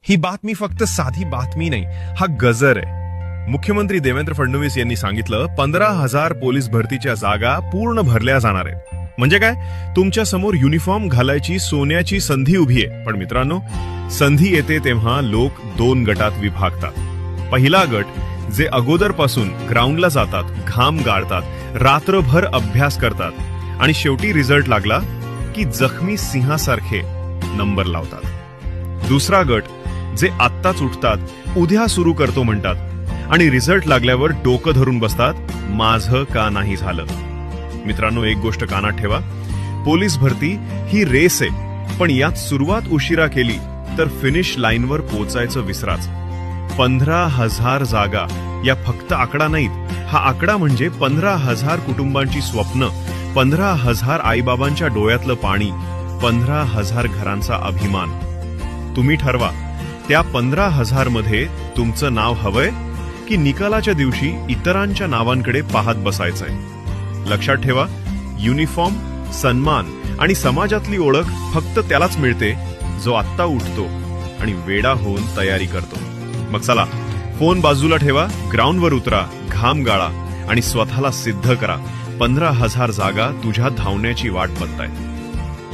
ही बातमी फक्त साधी बातमी नाही, हा गजर आहे. मुख्यमंत्री देवेंद्र फडणवीस यांनी सांगितलं 15,000 पोलीस भरतीच्या जागा पूर्ण भरल्या जाणार आहेत. म्हणजे काय, तुमच्या समोर युनिफॉर्म घालायची सोन्याची संधी उभी आहे. पण मित्रांनो, संधी येते तेव्हा लोक 2 गटात विभागतात. पहिला गट जे अगोदरपासून ग्राउंडला जातात, घाम गाळतात, रात्रभर अभ्यास करतात आणि शेवटी रिझल्ट लागला की जखमी सिंहासारखे नंबर लावतात. दुसरा गट जे आत्ताच उठतात, उद्या सुरू करतो म्हणतात आणि रिझल्ट लागल्यावर डोकं धरून बसतात, माझं का नाही झालं. मित्रांनो, एक गोष्ट कानात ठेवा, पोलीस भरती ही रेस आहे, पण यात सुरुवात उशिरा केली तर फिनिश लाईनवर पोचायचं विसराच. 15,000 जागा या फक्त आकडा नाहीत, हा आकडा म्हणजे 15,000 कुटुंबांची स्वप्न, 15,000 आईबाबांच्या डोळ्यातलं पाणी, 15,000 घरांचा अभिमान. तुम्ही ठरवा, त्या 15,000 मध्ये तुमचं नाव हवंय की निकालाच्या दिवशी इतरांच्या नावांकडे पाहत बसायचंय. लक्षात ठेवा, युनिफॉर्म, सन्मान आणि समाजातली ओळख फक्त त्यालाच मिळते जो आत्ता उठतो आणि वेडा होऊन तयारी करतो. मग चला, फोन बाजूला ठेवा, ग्राउंडवर उतरा, घाम गाळा आणि स्वतःला सिद्ध करा. 15,000 जागा तुझ्या धावण्याची वाट बघतायत.